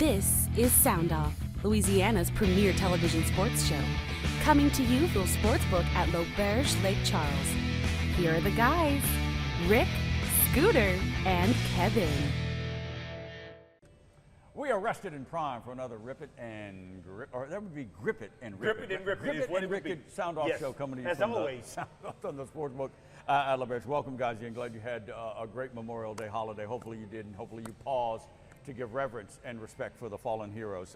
This is SoundOff, Louisiana's premier television sports show. Coming to you from Sportsbook at L'Auberge Lake Charles. Here are the guys, Rick, Scooter, and Kevin. We are rested in prime for another Rip It and Grip, or that would be Grip It and Rip It. Grip It and Rip It is what it would be. SoundOff show coming to you as from always. the SoundOff on the Sportsbook at L'Auberge. Welcome, guys. I'm glad you had a great Memorial Day holiday. Hopefully you did, and hopefully you paused to give reverence and respect for the fallen heroes.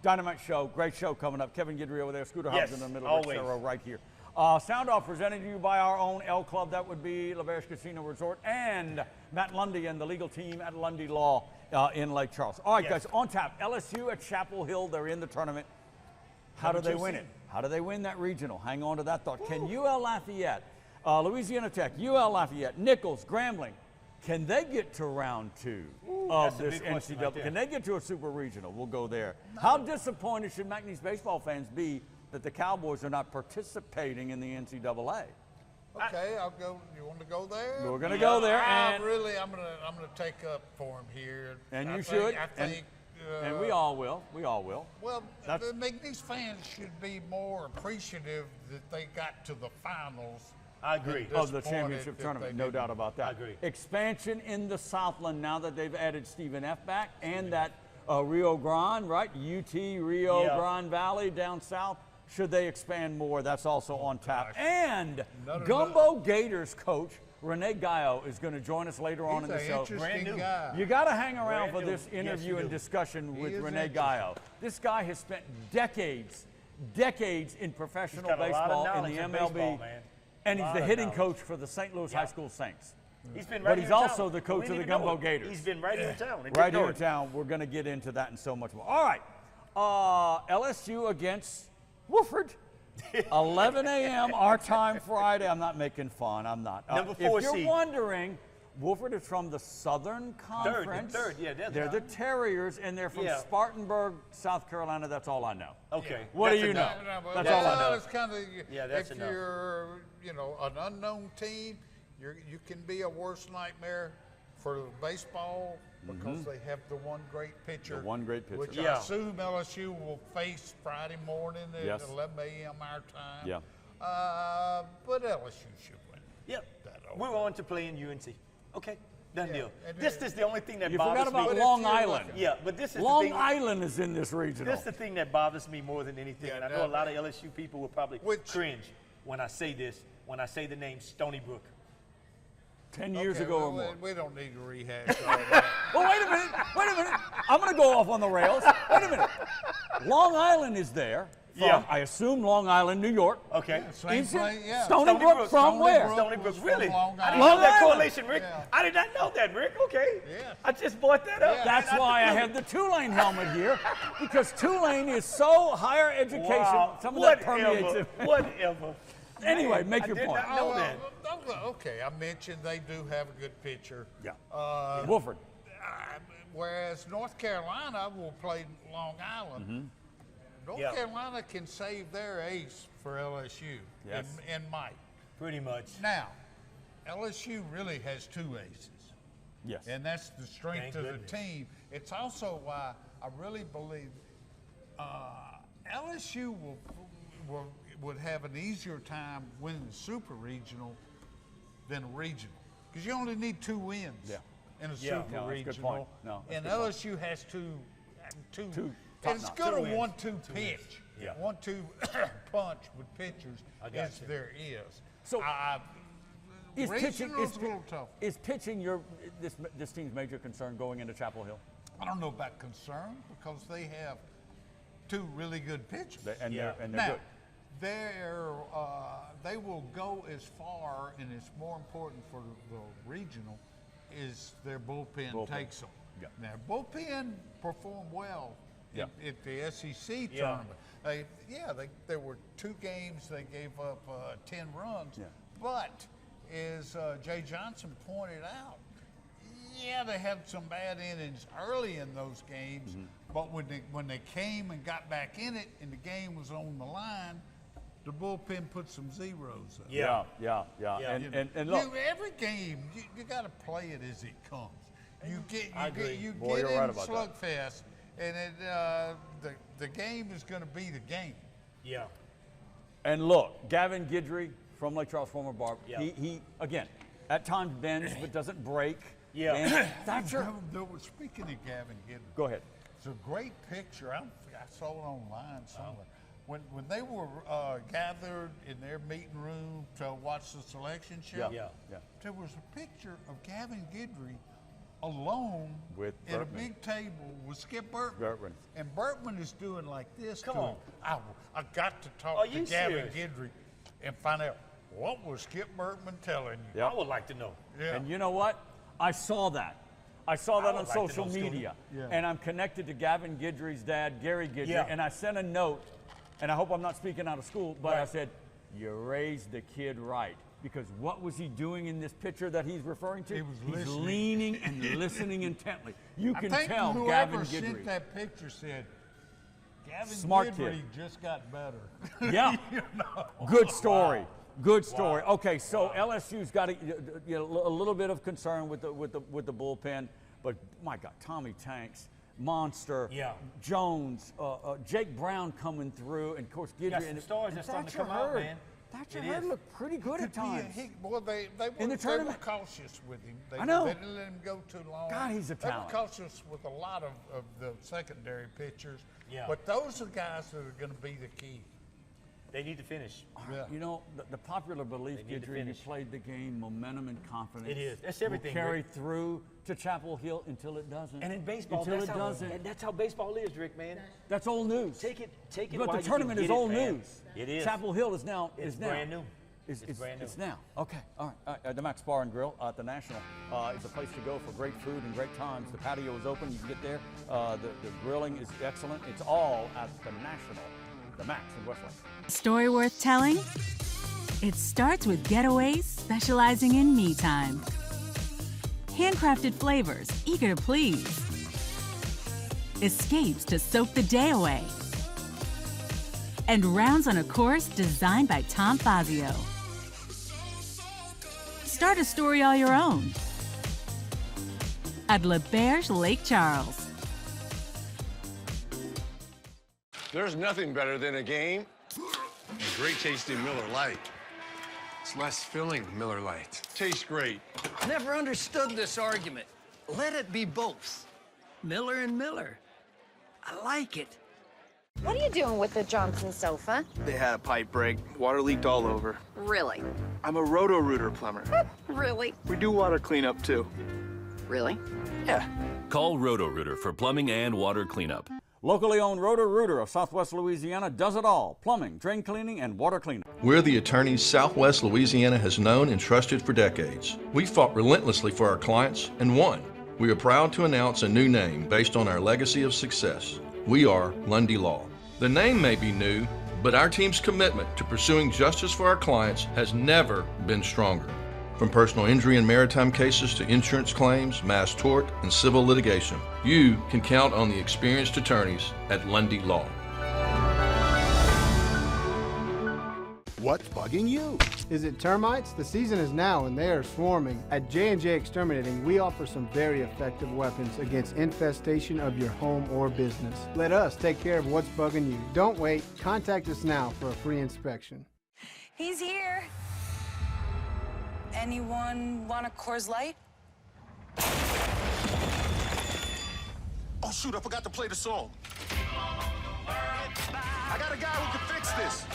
Dynamite show, great show coming up. Kevin Guidry over there, Scooter Hobbs in the middle, Rick Serro right here. SoundOff presented to you by our own L Club, that would be L'Auberge Casino Resort, and Matt Lundy and the legal team at Lundy Law in Lake Charles. All right, guys, on tap, LSU at Chapel Hill, they're in the tournament. How do they win it? How do they win that regional? Hang on to that thought. Can UL Lafayette, Louisiana Tech, UL Lafayette, Nichols, Grambling, can they get to round two of this NCAA? Right, can they get to a super regional? We'll go there. No. How disappointed should McNeese baseball fans be that the Cowboys are not participating in the NCAA? Okay, I'll go. You want to go there? We're going to go there. And I'm gonna take up for him here. And you should. I think. And we all will. We all will. Well, the McNeese fans should be more appreciative that they got to the finals. I agree. Of the championship tournament, no doubt about that. I agree. Expansion in the Southland now that they've added Stephen F. back and that Rio Grande, right? UT, Rio Grande Valley down south. Should they expand more? That's also on tap. And Gumbeaux Gators coach Rene Gayo is going to join us later on in the show. Brand new guy. You got to hang around for this interview and discussion with Rene Gayo. This guy has spent decades in professional baseball in the MLB. Baseball, and he's the hitting coach for the St. Louis High School Saints. He's been but he's also the coach of the Gumbeaux Gators. He's been right here in town. Right here in town. We're going to get into that and so much more. All right. LSU against Wofford. 11 a.m. our time Friday. I'm not making fun. I'm not. Number 4 if you're seed. wondering, Wofford is from the Southern Conference. Third, they're the Terriers, and they're from Spartanburg, South Carolina. That's all I know. Okay. What do you know? That's all I know. It's kind of, that's if you're, an unknown team, you can be a worst nightmare for baseball because they have the one great pitcher. Which I assume LSU will face Friday morning at 11 a.m. our time. Yeah. But LSU should win. Yep. We're on to play in UNC. Okay. Done deal. This is the only thing that you bothers forgot about me. Long Island. Yeah, but this is Long the thing. Island is in this regional. This is the thing that bothers me more than anything. Yeah, and I know a lot of LSU people will probably cringe when I say this, when I say the name Stony Brook. 10 years ago or more. We don't need to rehash all that. Well, wait a minute. I'm going to go off on the rails. Wait a minute. Long Island is there. From, I assume Long Island, New York. Okay. Same place, Stony Brook from where? Stony Brook, really? Long I didn't know Island. that correlation, Rick. Yeah. I did not know that, Rick. Okay. Yeah. I just brought that up. Yeah. That's why I have the Tulane helmet here, because Tulane is so higher education. Wow. Some of that permeates it. Whatever. Anyway, make your point. I know that. Okay, I mentioned they do have a good pitcher. Yeah. Wofford. Whereas North Carolina will play Long Island. North Carolina can save their ace for LSU in Mike. Pretty much. Now, LSU really has two aces. Yes. And that's the strength of the team. It's also why I really believe LSU would have an easier time winning the super regional than a regional. Because you only need 2 wins in a super regional. And LSU has two it's good a 1-2 pitch. 1-2 punch with pitchers as there is. So is pitching a little tough. Is pitching this team's major concern going into Chapel Hill? I don't know about concern because they have 2 really good pitchers. They're now, good. They will go as far, and it's more important for the regional, is their bullpen takes them. Yeah. Now, bullpen performed well at the SEC tournament. There were 2 games they gave up 10 runs, but as Jay Johnson pointed out, they had some bad innings early in those games, but when they came and got back in it and the game was on the line, the bullpen put some zeros up. Yeah. And look, every game you got to play it as it comes. You get Boy, you're right in about slugfest, and the game is going to be the game. Yeah. And look, Gavin Guidry from Lake Charles, former Barb, Yeah. he again, at times bends but doesn't break. Yeah. And Thatcher. Speaking of Gavin Guidry, Go ahead. it's a great picture. I saw it online somewhere. When they were gathered in their meeting room to watch the selection show, Yeah. there was a picture of Gavin Guidry alone With at a Bertman. big table with Skip Bertman. Bertman. And Bertman is doing like this Come to on. him. I got to talk Are to you Gavin serious? Guidry and find out what was Skip Bertman telling you. Yep. I would like to know. Yeah. And you know what? I saw that. I saw that would on like to social know, Scooter. media. Yeah. And I'm connected to Gavin Guidry's dad, Gary Guidry. Yeah. And I sent a note, and I hope I'm not speaking out of school, but I Right. said, you raised the kid right. Because what was he doing in this picture that he's referring to? He was He's listening. leaning and listening intently. You I can think tell whoever Gavin sent Guidry. that picture said, Gavin Smart Guidry kid. just got better. Yeah. You know? Good story. Good story. Okay, so LSU's got a little bit of concern with the bullpen, but my God, Tommy Tanks, Monster, Yeah. Jones, Jake Brown coming through, and of course Guidry. got some stars that's starting to come out, man. Thatcher It Hurd is. looked pretty good at Could be a times. well, they In the were tournament. cautious with him. They I know. didn't let him go too long. God, he's a talent. They were cautious with a lot of the secondary pitchers. Yeah. But those are guys that are going to be the key. They need to finish. Yeah. You know, the popular belief, They need to Guidry, you finish. played the game, momentum and confidence. It is. That's everything, Will carry Rick. through to Chapel Hill until it doesn't. And in baseball, until that's it how, doesn't. that's how baseball is, Rick, man. That's old news. Take it But while the you tournament can is get it, old man. news. It is. Chapel Hill is now. It's is now. brand new. It's brand new. It's now. Okay. All right. The Max Bar and Grill at the National is a place to go for great food and great times. The patio is open. You can get there. The grilling is excellent. It's all at the National, the Max in Westlake. Story worth telling? It starts with Getaways specializing in me time. Handcrafted flavors, eager to please. Escapes to soak the day away. And rounds on a course designed by Tom Fazio. Start a story all your own at Le Berge Lake Charles. There's nothing better than a game. A great tasting Miller Lite. It's less filling than Miller Lite. Tastes great. Never understood this argument. Let it be both. Miller and Miller. I like it. What are you doing with the Johnson sofa? They had a pipe break. Water leaked all over. Really? I'm a Roto-Rooter plumber. Really? We do water cleanup, too. Really? Yeah. Call Roto-Rooter for plumbing and water cleanup. Locally owned Roto-Rooter of Southwest Louisiana does it all: plumbing, drain cleaning, and water cleanup. We're the attorneys Southwest Louisiana has known and trusted for decades. We fought relentlessly for our clients and won. We are proud to announce a new name based on our legacy of success. We are Lundy Law. The name may be new, but our team's commitment to pursuing justice for our clients has never been stronger. From personal injury and maritime cases to insurance claims, mass tort, and civil litigation, you can count on the experienced attorneys at Lundy Law. What's bugging you? Is it termites? The season is now and they are swarming. At J&J Exterminating, we offer some very effective weapons against infestation of your home or business. Let us take care of what's bugging you. Don't wait. Contact us now for a free inspection. He's here. Anyone want a Coors Light? Oh, shoot, I forgot to play the song. I got a guy who can fix this.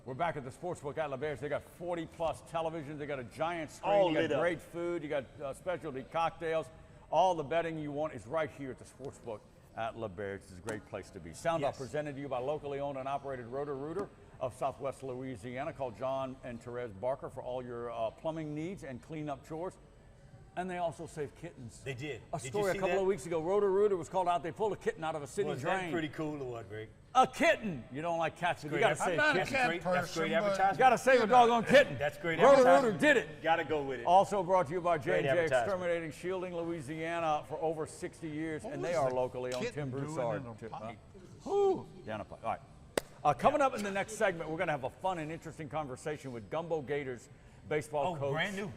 We're back at the Sportsbook at La Berge. They got 40-plus televisions. They got a giant screen. All You got lit up. great food. You got specialty cocktails. All the betting you want is right here at the Sportsbook at La Berge. It's a great place to be. SoundOff Yes. presented to you by locally owned and operated Roto-Rooter of Southwest Louisiana. Call John and Therese Barker for all your plumbing needs and cleanup chores. And they also save kittens. They did. A Did you story a see couple that? of weeks ago. Roto-Rooter was called out. They pulled a kitten out of a city Was drain. that pretty cool or what, Greg? A kitten. You don't like cats, but you got to save not a kittens. cat That's person, great but- advertisement. You got to save a doggone kitten. That's great Roto-Rooter advertisement. did it. Got to go with it. Also brought to you by Great J&J advertisement. Exterminating, shielding Louisiana for over 60 years, What and was they are the locally owned. kitten Tim doing Broussard. in a pipe? Whew, down a pipe. All right. Coming up in the next segment, we're going to have a fun and interesting conversation with Gumbeaux Gators baseball coach. brand new.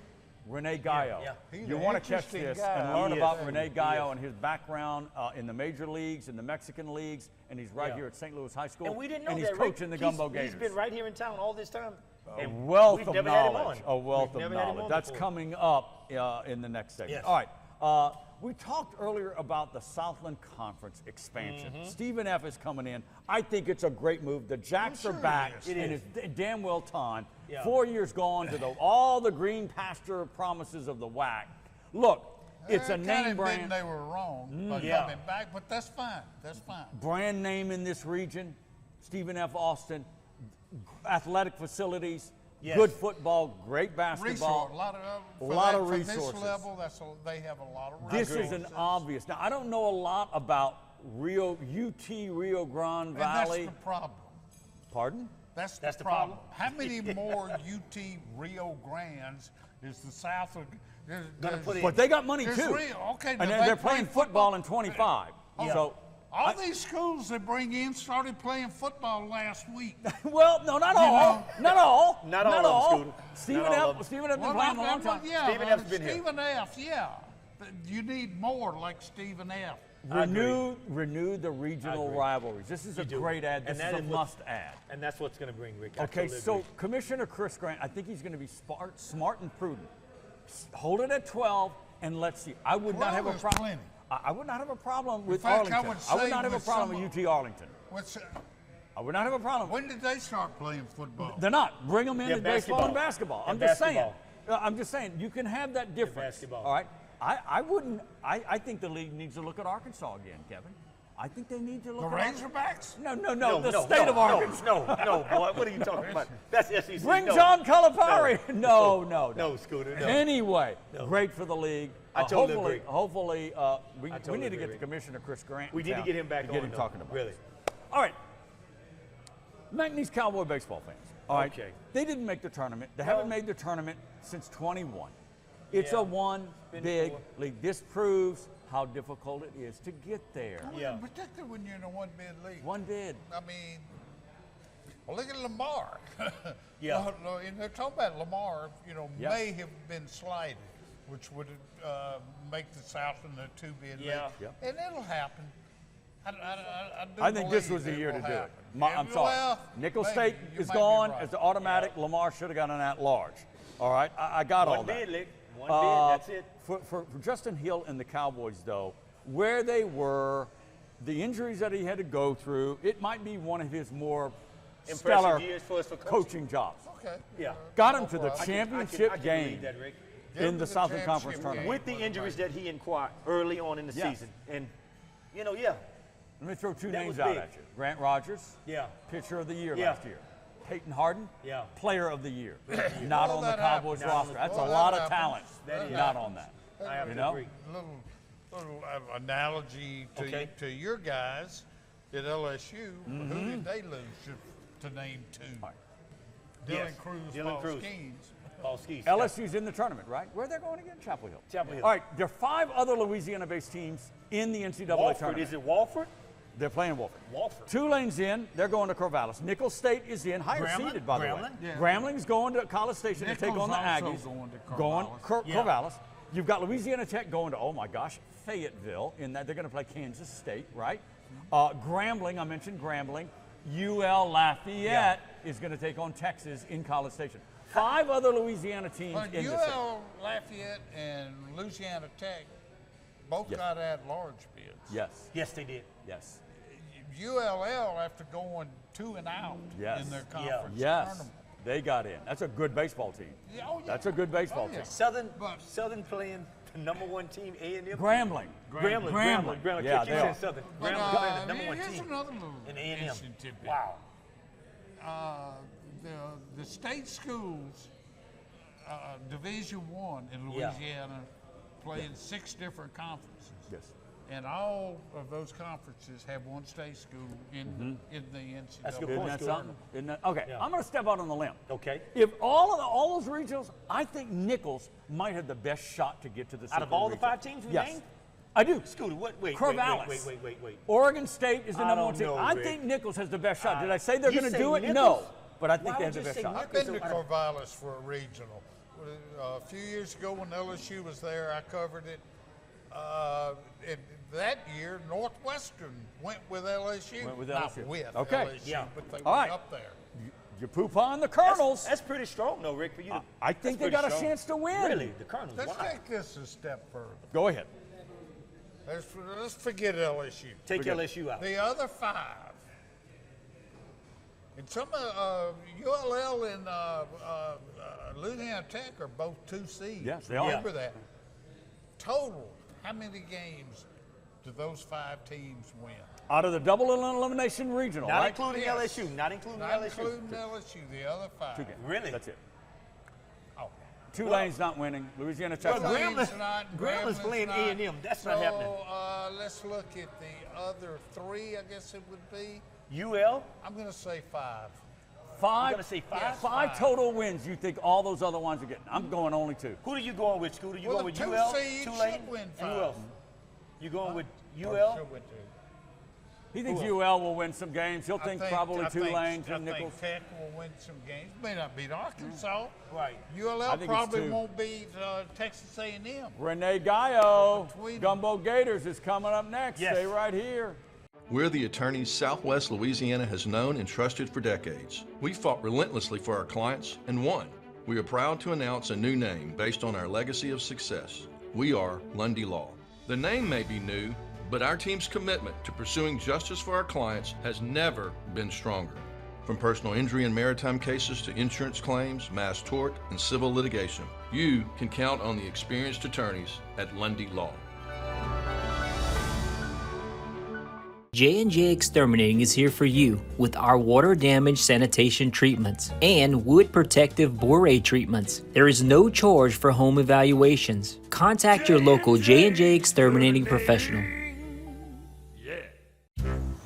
Rene Gayo. You want to catch this and learn about Rene Gayo and his background in the major leagues, in the Mexican leagues, and he's right here at St. Louis High School. And we didn't know and that, he's coaching the Gumbeaux Gators. He's been right here in town all this time. A wealth of knowledge. A wealth of knowledge. That's coming up in the next segment. All right. We talked earlier about the Southland Conference expansion. Stephen F. is coming in. I think it's a great move. The Jacks are back, and it's damn well time. 4 years gone to all the green pasture promises of the WAC. Look, it's a name brand. They were wrong by coming back, but that's fine. That's fine. Brand name in this region, Stephen F. Austin, athletic facilities. Yes. Good football, great basketball. A lot of resources. For this level, they have a lot of resources. This is an obvious. Now, I don't know a lot about UT Rio Grande Valley. That's the problem. Pardon? That's the problem. How many more UT Rio Grandes is the South going to put in? But they got money too. Okay, and they're playing football in 25. So. All these schools they bring in started playing football last week. Well, no, not all. Not all. Not all. Stephen F. been playing a long time. Stephen F's been here. Stephen F. You need more like Stephen F. Renew the regional rivalries. This is a great ad. This is a must add. And that's what's going to bring Rick. Okay, so Commissioner Chris Grant, I think he's going to be smart and prudent. Hold it at 12, and let's see. I would not have a problem. I would not have a problem with Arlington. I would not have a problem with UT Arlington. I would not have a problem. When did they start playing football? They're not. Bring them in to baseball and basketball. I'm just saying. You can have that difference. All right. I wouldn't. I think the league needs to look at Arkansas again, Kevin. I think they need to look at the Razorbacks. No, the state of Arkansas. No, boy. What are you talking about? That's SEC. Bring John Calipari. No. No, Scooter. No. Anyway, great for the league. Hopefully, we need to get the Commissioner Chris Grant. We need to get him back on. Get him talking about really. All right. McNeese Cowboy baseball fans. All right. Okay. They didn't make the tournament. They haven't made the tournament since 21. It's a one big league. This proves how difficult it is to get there. Particularly when you're in a one-bid league. One bid. I mean, look at Lamar. They're talking about Lamar, may have been slided, which would make the South in the two-bid league. And it'll happen. I think this was the year to do it. I'm sorry. Nickel State is gone as the automatic. Lamar should have gotten an at-large. All right, I got all that. One bid, that's it. For Justin Hill and the Cowboys, though, where they were, the injuries that he had to go through, it might be one of his more stellar coaching jobs. Okay. Yeah. Got him to the championship game in the Southern Conference tournament. With the injuries that he acquired early on in the season. And, Let me throw two names out at you. Grant Rogers, Yeah. Pitcher of the Year last year. Peyton Harden, Yeah. Player of the Year. Not on the Cowboys roster. That's a lot of talent. Not on that. I have to agree. Little analogy to your guys at LSU. Who did they lose to name two? Dylan Cruz, Paul Skeens. LSU's in the tournament, right? Where are they going again? Chapel Hill. Chapel Hill. All right, there are 5 other Louisiana-based teams in the NCAA tournament. Is it Walford? They're playing Wolford. Walford. Tulane's in. They're going to Corvallis. Nicholls State is in. Higher seeded, by the way. Yeah. Gramblin's going to College Station to take on the Aggies. Going to Corvallis. You've got Louisiana Tech going to, oh my gosh, Fayetteville. In that they're going to play Kansas State, right? Grambling, I mentioned Grambling. UL Lafayette is going to take on Texas in College Station. 5 other Louisiana teams in this. UL Lafayette and Louisiana Tech both got at-large bids. Yes. Yes, they did. Yes. ULL, after going 2 and out in their conference tournament. They got in. That's a good baseball team. That's a good baseball team. Southern playing the number 1 team, A&M. Grambling. Yeah, they are. Southern. But, Grambling playing the number 1 here's team. another little in A&M. interesting tidbit. Wow. The state schools, Division I in Louisiana, play in 6 different conferences. Yes. And all of those conferences have one state school in the NCAA. That's a good Isn't point, that Scooter. something? Isn't that, okay, I'm going to step out on the limb. Okay. If all those regionals, I think Nicholls might have the best shot to get to the Super Out of all the regional. 5 teams we Yes. named? I do. Scooter, wait. Corvallis. Wait. Oregon State is the I number 1 don't team. know, I Rick. think Nicholls has the best shot. Did I say they're You going to say do it? Nicholls? No. But I think Why they have would the you best say shot. I've been to Corvallis for a regional. a few years ago when LSU was there, I covered it. That year, Northwestern went with LSU. Went with Not LSU. with Okay. LSU, Yeah. but they All went right. up there. You poop on the Colonels. That's pretty strong, though, Rick, for you. I think they That's got a pretty chance to win. Really? The Colonels? Let's Why? take this a step further. Go ahead. Let's forget LSU. Take LSU out. The other 5. And some of ULL and Louisiana Tech are both 2 seeds. Yes, they are. Remember that. Total, how many games do those 5 teams win? Out of the double elimination regional, Not right? including LSU. Not including Not LSU. including LSU, the other 5. 2 games. Really? That's it. Oh. Tulane's not winning. Louisiana Tech. Well, Tulane's Grambling- not, Gramblin's playing not. A&M. That's not happening. So let's look at the other 3, I guess it would be. UL? I'm going to say 5. 5. You gonna say 5? Yes. 5 total wins. You think all those other ones are getting? I'm going only 2. Who are you going with, Scooter? You Well, going with the 2 UL, seeds Tulane, should win and 5. who else? You going with Or UL? should we do? He thinks UL will win some games. He'll I think probably Tulane, I Jim Nichols. think Tech will win some games. May not beat Arkansas. Right. ULL I think it's probably 2. won't beat Texas A&M. Rene Gayo, Between Gumbeaux Gators is coming up next. Yes. Stay right here. We're the attorneys Southwest Louisiana has known and trusted for decades. We fought relentlessly for our clients and won. We are proud to announce a new name based on our legacy of success. We are Lundy Law. The name may be new, but our team's commitment to pursuing justice for our clients has never been stronger. From personal injury and maritime cases to insurance claims, mass tort, and civil litigation, you can count on the experienced attorneys at Lundy Law. J&J Exterminating is here for you with our water damage sanitation treatments and wood protective boree treatments. There is no charge for home evaluations. Contact your local J&J Exterminating professional.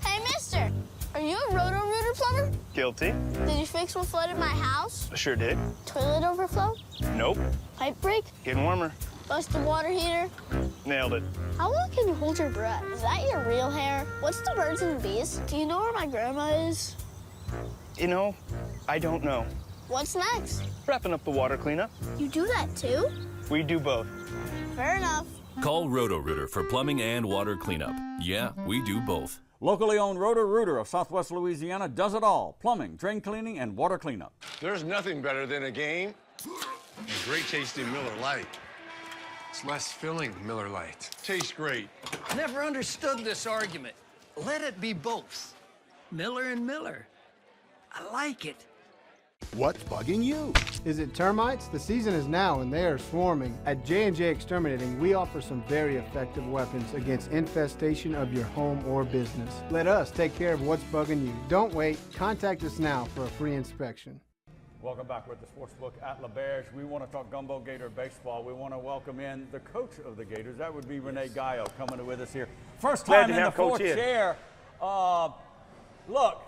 Hey, mister, are you a Roto-Rooter plumber? Guilty. Did you fix what flooded my house? Sure did. Toilet overflow? Nope. Pipe break? Getting warmer. Busted water heater? Nailed it. How long can you hold your breath? Is that your real hair? What's the birds and the bees? Do you know where my grandma is? You know, I don't know. What's next? Wrapping up the water cleanup. You do that too? We do both. Fair enough. Call Roto-Rooter for plumbing and water cleanup. Yeah, we do both. Locally owned Roto-Rooter of Southwest Louisiana does it all. Plumbing, drain cleaning, and water cleanup. There's nothing better than a game and great tasting Miller Lite. It's less filling, Miller Lite. Tastes great. Never understood this argument. Let it be both. Miller and Miller. I like it. What's bugging you? Is it termites? The season is now and they are swarming. At J&J Exterminating, we offer some very effective weapons against infestation of your home or business. Let us take care of what's bugging you. Don't wait. Contact us now for a free inspection. Welcome back with the Sportsbook at LaBerge. We want to talk Gumbeaux Gator baseball. We want to welcome in the coach of the Gators. That would be Rene Gayo coming with us here. First Glad time to in the have Coach fourth here. chair. Look,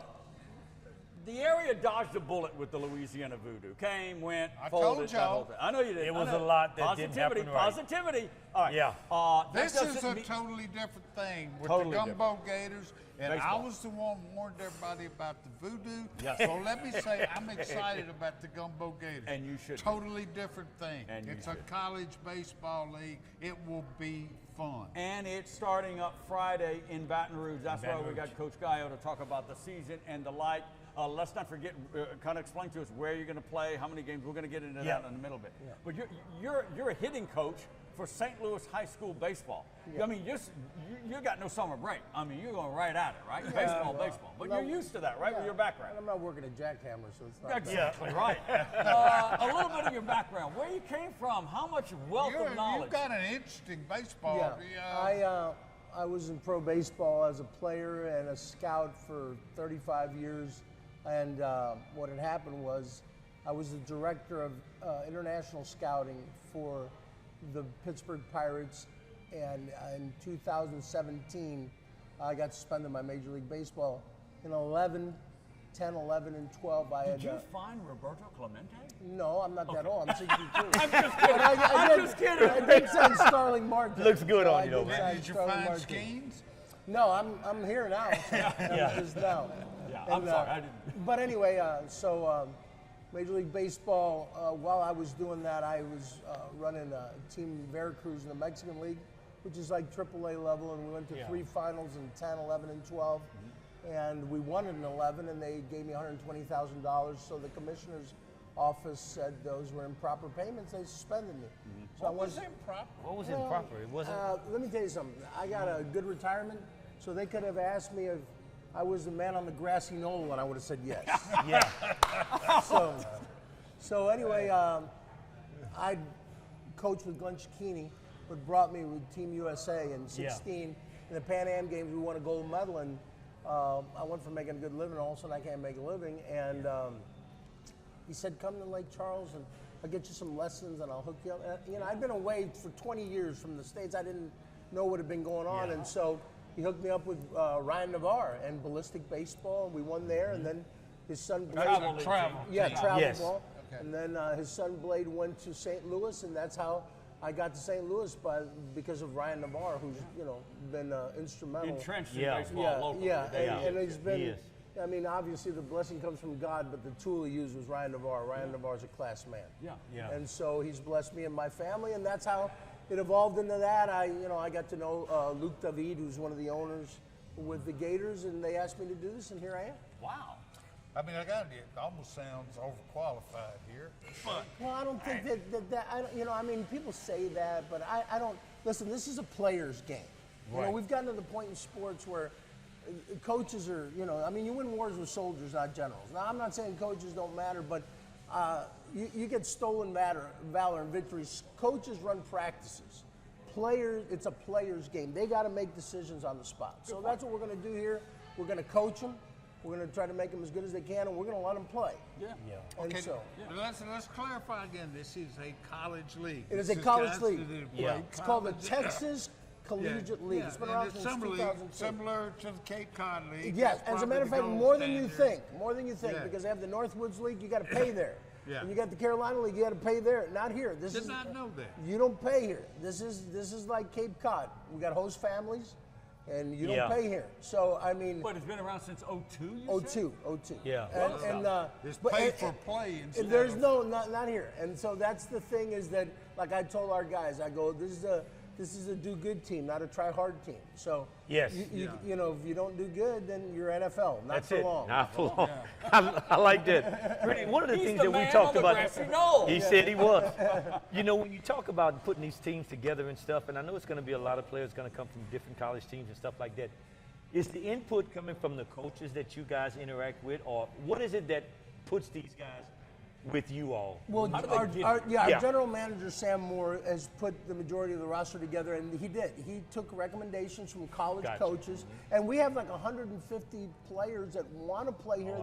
the area dodged a bullet with the Louisiana voodoo. Came, went, I folded. told that whole y'all. thing. I know you did. It I was know. a lot that didn't happen right. Positivity. All right. Yeah. That This is doesn't a mean- totally different thing with Totally the Gumbeaux Gators, and Baseball. I was the one who warned everybody about the voodoo. Yes. So let me say I'm excited about the Gumbeaux Gators. And you should be. Totally different thing. And you It's a should be. college baseball league. It will be fun. And it's starting up Friday in Baton Rouge. That's why Baton we Rouge. got Coach Gayo to talk about the season and the like. Let's not forget, kind of explain to us where you're going to play, how many games. We're going to get into that in the middle bit. Yeah. But you're a hitting coach for St. Louis High School baseball. I mean, you got no summer break. I mean, you're going right at it, right? Baseball. But you're used to that, right, with your background. I'm not working at Jackhammer, so it's not Exactly right. A little bit of your background, where you came from, how much wealth of knowledge. You've got an interesting baseball. I was in pro baseball as a player and a scout for 35 years. And what had happened was I was the director of international scouting for the Pittsburgh Pirates. And in 2017, I got suspended by Major League Baseball. In 10, 11, and 12, I had... Did you find Roberto Clemente? No, I'm not that old. I'm 62. I'm just kidding. I'm just kidding. I did sign Starling Martin. Looks good on you, though, did man. sign Did you Starling find Martin. Skeens? No, I'm here now. I'm just now. Yeah, And, I'm sorry, I didn't. But anyway, Major League Baseball, while I was doing that, I was running a team Veracruz in the Mexican League, which is like AAA level, and we went to 3 finals in 10, 11, and 12. And we won in 11, and they gave me $120,000. So the commissioner's office said those were improper payments. They suspended me. So What was improper? What was improper? It wasn't. Let me tell you something. I got a good retirement, so they could have asked me if I was the man on the grassy knoll, and I would have said yes. Yeah. So anyway, I coached with Glenn Cicchini, but brought me with Team USA in 16. In the Pan Am Games, we won a gold medal, and I went from making a good living, all of a sudden I can't make a living. And he said, come to Lake Charles, and I'll get you some lessons, and I'll hook you up. And, you know, I'd been away for 20 years from the States. I didn't know what had been going on, and so he hooked me up with Ryan Navarre and Ballistic Baseball, and we won there, and then his son Blade. Travel. Yeah, travel ball. Okay. And then his son Blade went to St. Louis, and that's how I got to St. Louis because of Ryan Navarre, who's been instrumental. Entrenched in baseball locally. And he's been. I mean, obviously the blessing comes from God, but the tool he used was Ryan Navarre. Ryan Navarre's a class man. Yeah. And so he's blessed me and my family, and that's how it evolved into that. I got to know Luke David, who's one of the owners with the Gators, and they asked me to do this, and here I am. Wow. I mean, it almost sounds overqualified here. But well, I don't think that people say that, but I don't. Listen, this is a player's game. Right. We've gotten to the point in sports where coaches are, you win wars with soldiers, not generals. Now, I'm not saying coaches don't matter, but you get stolen valor and victories. Coaches run practices. Players, it's a player's game. They got to make decisions on the spot. So that's what we're going to do here. We're going to coach them. We're going to try to make them as good as they can, and we're going to let them play. Yeah. And okay, so, let's clarify again. This is a college league. It is a college league. It's called the Texas Collegiate League. It's been around since 2002. Similar to the Cape Cod League. Yes, as a matter of fact, more than you think, because they have the Northwoods League, you got to pay there. Yeah. And you got the Carolina League, you got to pay there. Not here. Did not know that. You don't pay here. This is like Cape Cod. We got host families, and you don't pay here. So I mean. But it's been around since 02. 02. Yeah. It's paid for play. There's not here. And so that's the thing is that, like I told our guys, I go, this is a do-good team, not a try-hard team. So yes, if you don't do good, then you're NFL. Not That's for it. long. Not for long. I like that. One of the things that we talked about. He said he was. When you talk about putting these teams together and stuff, and I know it's going to be a lot of players going to come from different college teams and stuff like that. Is the input coming from the coaches that you guys interact with, or what is it that puts these guys with you all? Well, our general manager, Sam Moore, has put the majority of the roster together, and he did. He took recommendations from college coaches, and we have like 150 players that want to play here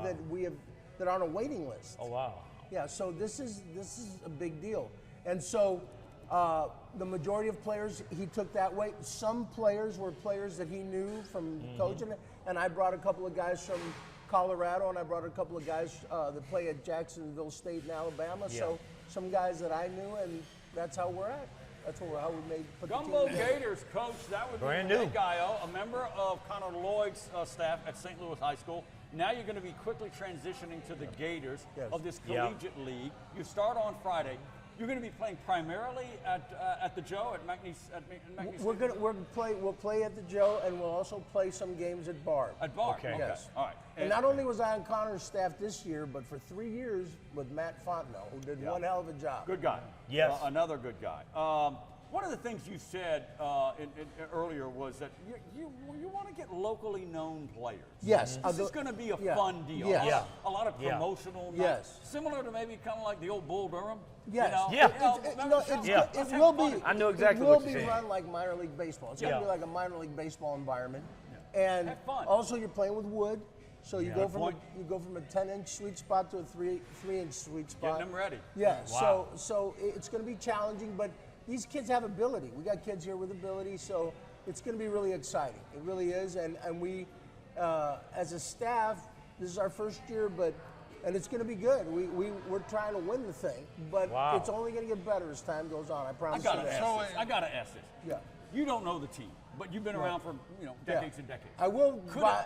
that are on a waiting list. Oh, wow. Yeah, so this is a big deal. And so the majority of players, he took that way. Some players were players that he knew from coaching, and I brought a couple of guys from Colorado, and I brought a couple of guys that play at Jacksonville State in Alabama. Yeah. So some guys that I knew, and that's how we're at. That's how we put Gumbeaux the team together. Gators coach, that would be Brand Rene new. Gayo, a member of Connor Lloyd's staff at St. Louis High School. Now you're going to be quickly transitioning to the Gators of this collegiate league. You start on Friday. You're going to be playing primarily at the Joe at McNeese. We'll play at the Joe, and we'll also play some games at Barb. At Barb, okay. Yes. All right. And not only was I on Connor's staff this year, but for 3 years with Matt Fontenot, who did one hell of a job. Good guy. Yes. Another good guy. One of the things you said earlier was that you want to get locally known players. Yes. This is going to be a fun deal. Yes. A lot of promotional. Yes. Similar to maybe kind of like the old Bull Durham. Yes. It will be. I know exactly what you're saying. It will be saying. run like minor league baseball. It's going to be like a minor league baseball environment. Yeah. And have fun. Also, you're playing with wood, so you go from a 10-inch sweet spot to a 3-inch sweet spot. Getting them ready. Yeah. Wow. So it's going to be challenging, but these kids have ability. We got kids here with ability, so it's going to be really exciting. It really is, and we, as a staff, this is our first year, and it's going to be good. We're trying to win the thing, but it's only going to get better as time goes on. I promise you that. I got to ask this. Yeah. You don't know the team, but you've been around for decades and decades. I will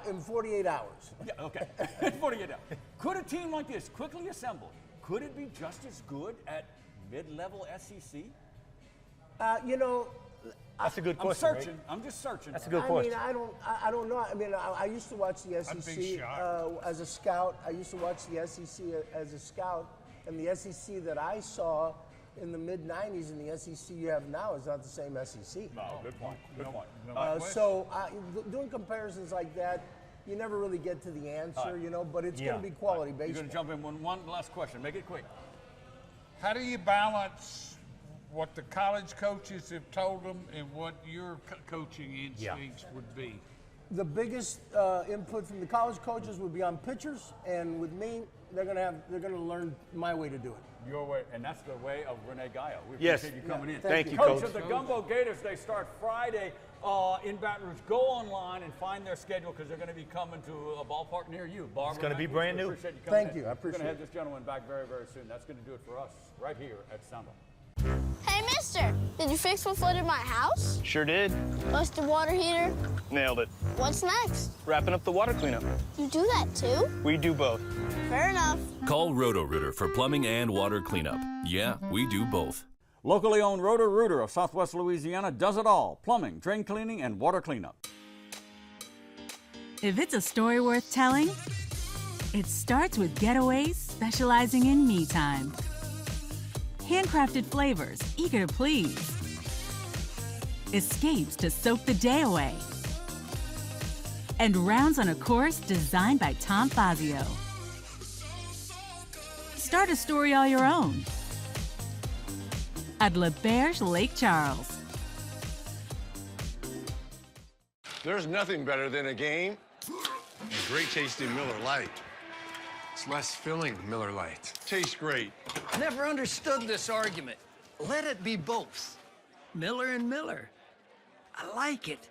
in 48 hours. Yeah, okay. In 48 hours. Could a team like this, quickly assembled, could it be just as good at mid-level SEC? You know, that's a good question. I'm searching. I'm just searching. That's a good question. I mean, I don't know. I mean, I used to watch the SEC as a scout. I used to watch the SEC as a scout, and the SEC that I saw in the mid-'90s and the SEC you have now is not the same SEC. No, good point. Good point. So doing comparisons like that, you never really get to the answer, you know, but it's going to be quality based. You're going to jump in with one last question. Make it quick. How do you balance what the college coaches have told them and what your coaching instincts would be? The biggest input from the college coaches would be on pitchers, and with me, they're going to learn my way to do it. Your way, and that's the way of Rene Gayo. We Yes. appreciate you coming in. Thank you, Coach Coach. of the Gumbeaux Gators, they start Friday in Baton Rouge. Go online and find their schedule because they're going to be coming to a ballpark near you. Barbara, It's going to be brand new. Appreciate you coming Thank in. you. I appreciate We're going it. to have this gentleman back very, very soon. That's going to do it for us right here at SoundOff. Hey, mister, did you fix what flooded my house? Sure did. Bust the water heater? Nailed it. What's next? Wrapping up the water cleanup. You do that too? We do both. Fair enough. Call Roto-Rooter for plumbing and water cleanup. Yeah, we do both. Locally owned Roto-Rooter of Southwest Louisiana does it all. Plumbing, drain cleaning, and water cleanup. If it's a story worth telling, it starts with Getaways specializing in me time. Handcrafted flavors, eager to please. Escapes to soak the day away. And rounds on a course designed by Tom Fazio. Start a story all your own at L'Auberge Lake Charles. There's nothing better than a game and great tasting Miller Lite. It's less filling, Miller Lite. Tastes great. Never understood this argument. Let it be both. Miller and Miller. I like it.